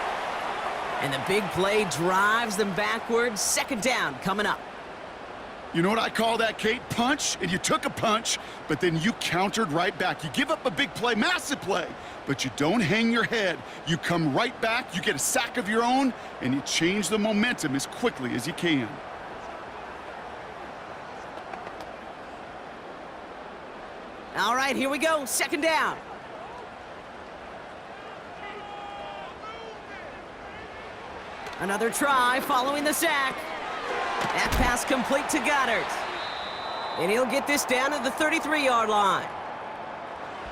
And the big play drives them backwards. 2nd down coming up. You know what I call that, Kate? Punch, and you took a punch, but then you countered right back. You give up a big play, massive play, but you don't hang your head. You come right back, you get a sack of your own, and you change the momentum as quickly as you can. All right, here we go. 2nd down. Another try following the sack. That pass complete to Goddard. And he'll get this down to the 33-yard line.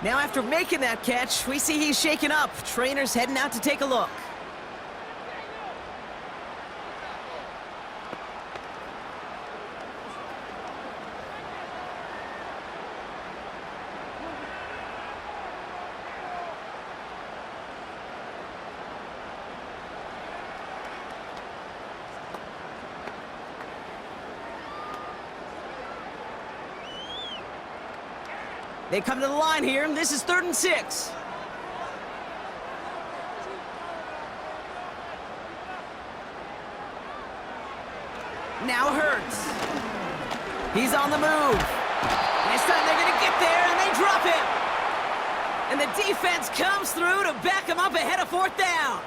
Now after making that catch, we see he's shaken up. Trainer's heading out to take a look. They come to the line here, and this is 3rd and 6. Now Hurts. He's on the move. This time they're going to get there, and they drop him. And the defense comes through to back him up ahead of 4th down.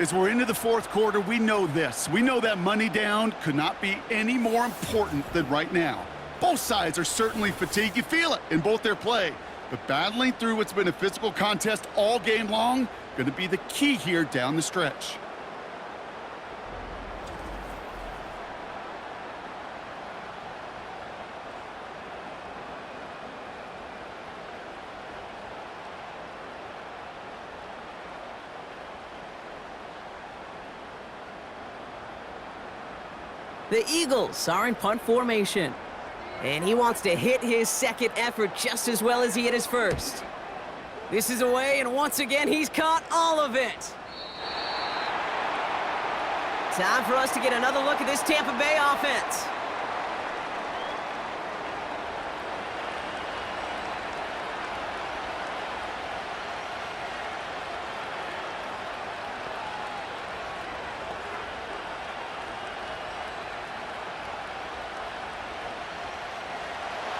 As we're into the fourth quarter, we know this. We know that money down could not be any more important than right now. Both sides are certainly fatigued. You feel it in both their play. But battling through what's been a physical contest all game long, going to be the key here down the stretch. The Eagles are in punt formation. And he wants to hit his second effort just as well as he hit his first. This is away, and once again, he's caught all of it. Time for us to get another look at this Tampa Bay offense.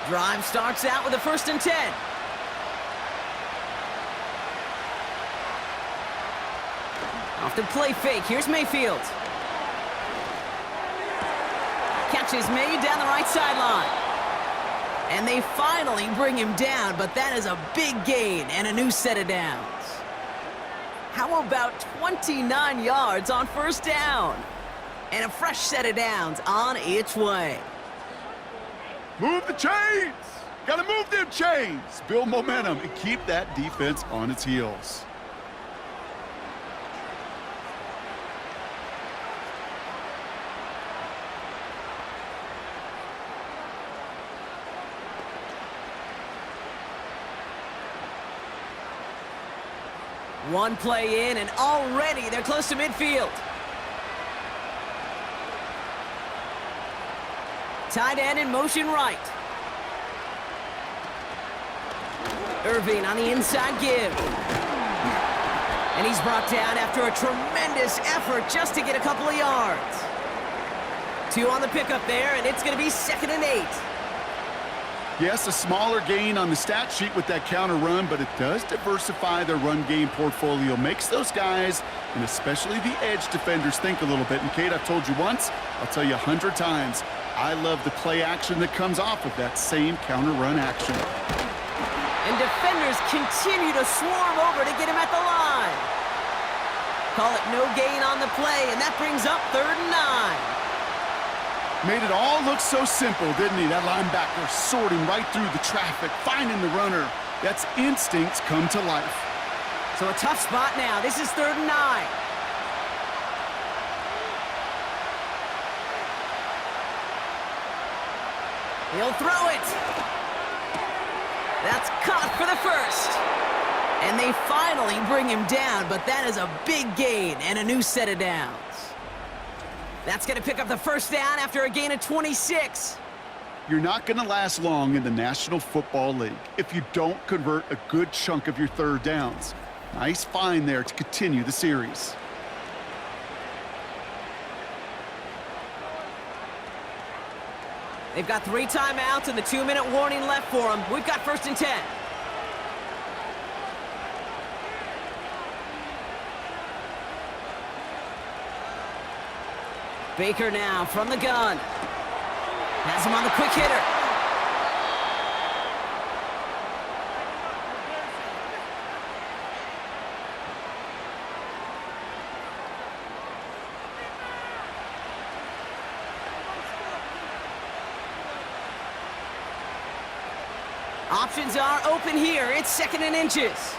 Drive starts out with a 1st and 10. Off the play fake. Here's Mayfield. Catch is made down the right sideline. And they finally bring him down, but that is a big gain and a new set of downs. How about 29 yards on 1st down? And a fresh set of downs on its way. Move the chains! Gotta move them chains! Build momentum and keep that defense on its heels. One play in, and already they're close to midfield. Tight end in motion right. Irving on the inside give. And he's brought down after a tremendous effort just to get a couple of yards. 2 on the pickup there, and it's going to be 2nd and 8. Yes, a smaller gain on the stat sheet with that counter run, but it does diversify their run game portfolio. Makes those guys, and especially the edge defenders, think a little bit. And Kate, I've told you once, I'll tell you 100 times, I love the play action that comes off of that same counter run action. And defenders continue to swarm over to get him at the line. Call it no gain on the play, and that brings up 3rd and 9. Made it all look so simple, didn't he? That linebacker sorting right through the traffic, finding the runner. That's instincts come to life. So a tough spot now. This is 3rd and 9. He'll throw it. That's caught for the first. And they finally bring him down, but that is a big gain and a new set of downs. That's going to pick up the 1st down after a gain of 26. You're not going to last long in the National Football League if you don't convert a good chunk of your 3rd downs. Nice find there to continue the series. They've got 3 timeouts and the 2-minute warning left for them. We've got 1st and 10. Baker now from the gun. Has him on the quick hitter. Options are open here. It's 2nd and inches.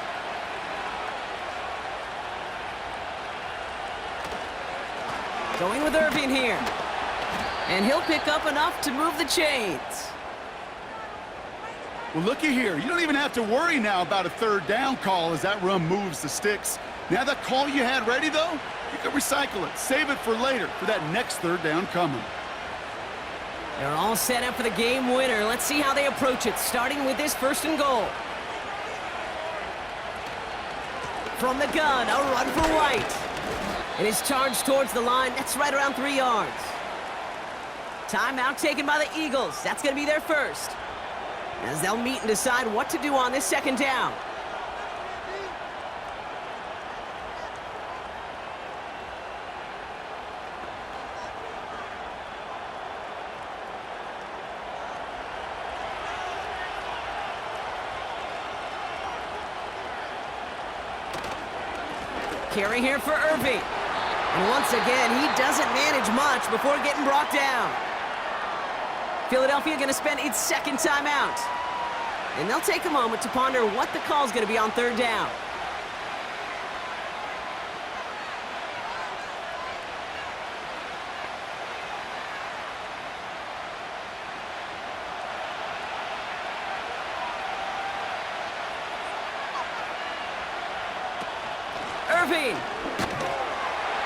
Going with Irving here. And he'll pick up enough to move the chains. Well, looky here. You don't even have to worry now about a 3rd down call as that run moves the sticks. Now that call you had ready, though, you can recycle it. Save it for later for that next 3rd down coming. They're all set up for the game winner. Let's see how they approach it, starting with this 1st and goal. From the gun, a run for White. It is charged towards the line. That's right around 3 yards. Timeout taken by the Eagles. That's going to be their first, as they'll meet and decide what to do on this 2nd down. Carry here for Irving. And once again, he doesn't manage much before getting brought down. Philadelphia going to spend its second timeout. And they'll take a moment to ponder what the call's going to be on third down. Irving.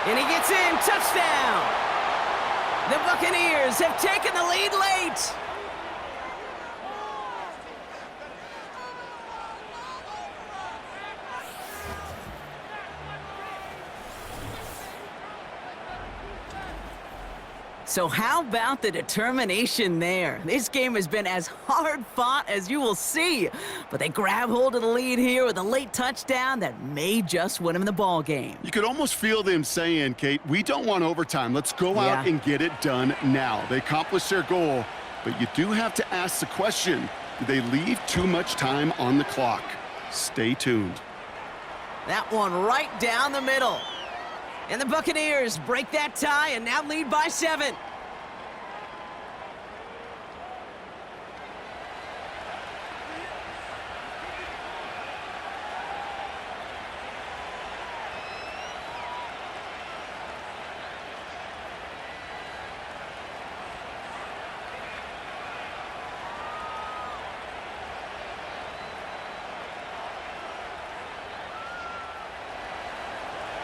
And he gets in. Touchdown. The Buccaneers have taken the lead late. So how about the determination there? This game has been as hard fought as you will see. But they grab hold of the lead here with a late touchdown that may just win them the ball game. You could almost feel them saying, Kate, we don't want overtime. Let's go out and get it done now. They accomplished their goal, but you do have to ask the question, do they leave too much time on the clock? Stay tuned. That one right down the middle. And the Buccaneers break that tie and now lead by 7.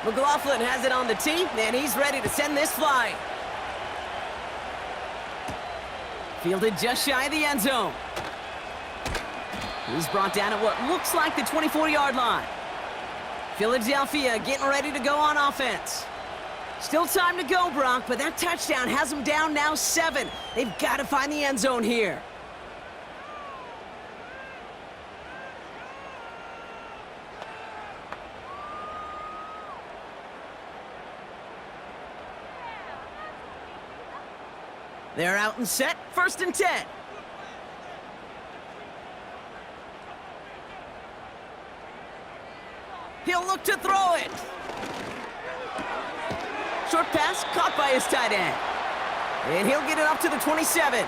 McLaughlin has it on the tee, and he's ready to send this flying. Fielded just shy of the end zone. He's brought down at what looks like the 24-yard line. Philadelphia getting ready to go on offense. Still time to go, Brock, but that touchdown has them down now 7. They've got to find the end zone here. They're out and set, 1st and 10. He'll look to throw it. Short pass caught by his tight end. And he'll get it up to the 27.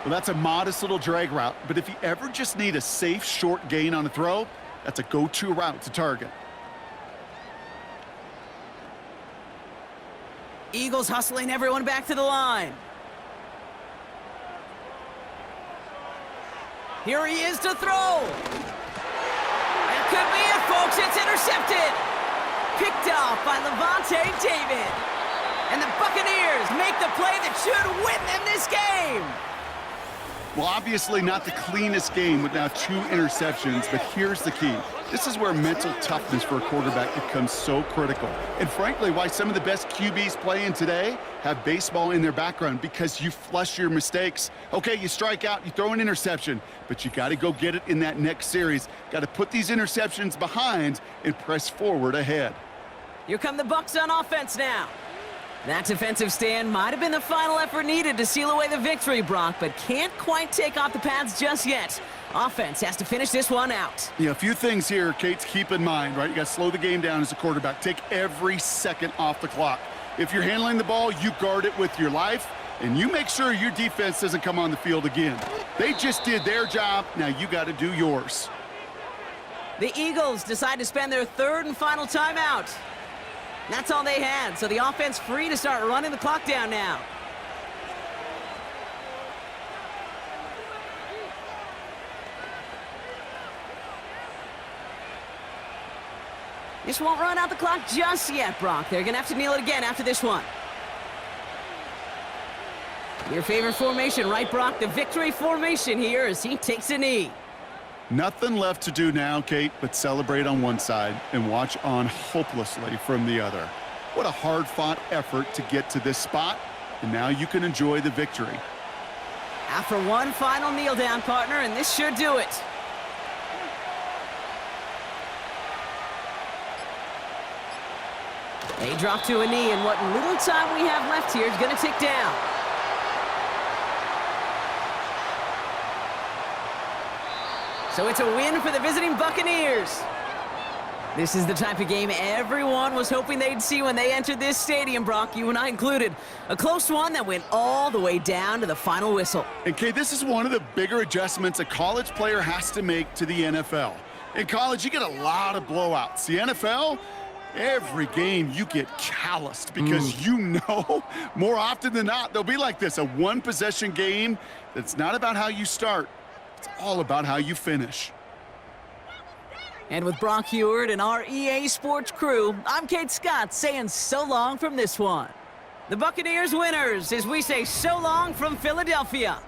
Well, that's a modest little drag route, but if you ever just need a safe short gain on a throw, that's a go-to route to target. Eagles hustling everyone back to the line. Here he is to throw. That could be it, folks. It's intercepted. Picked off by Levante David. And the Buccaneers make the play that should win them this game. Well, obviously not the cleanest game with now 2 interceptions, but here's the key. This is where mental toughness for a quarterback becomes so critical. And frankly, why some of the best QBs playing today have baseball in their background, because you flush your mistakes. Okay, you strike out, you throw an interception, but you got to go get it in that next series. Got to put these interceptions behind and press forward ahead. Here come the Bucs on offense now. That defensive stand might have been the final effort needed to seal away the victory, Brock, but can't quite take off the pads just yet. Offense has to finish this one out. Yeah, a few things here, Kate, to keep in mind, right? You got to slow the game down as a quarterback. Take every second off the clock. If you're handling the ball, you guard it with your life, and you make sure your defense doesn't come on the field again. They just did their job. Now you got to do yours. The Eagles decide to spend their 3rd and final timeout. That's all they had, so the offense free to start running the clock down now. This won't run out the clock just yet, Brock. They're going to have to kneel it again after this one. Your favorite formation, right, Brock? The victory formation here as he takes a knee. Nothing left to do now, Kate, but celebrate on one side and watch on hopelessly from the other. What a hard-fought effort to get to this spot, and now you can enjoy the victory. After one final kneel down, partner, and this should do it. They drop to a knee, and what little time we have left here is going to tick down. So it's a win for the visiting Buccaneers. This is the type of game everyone was hoping they'd see when they entered this stadium, Brock, you and I included. A close one that went all the way down to the final whistle. And Kate, this is one of the bigger adjustments a college player has to make to the NFL. In college, you get a lot of blowouts. The NFL, every game you get calloused because you know more often than not they'll be like this, a one-possession game that's not about how you start. It's all about how you finish. And with Brock Heward and our EA Sports crew, I'm Kate Scott saying so long from this one. The Buccaneers winners as we say so long from Philadelphia.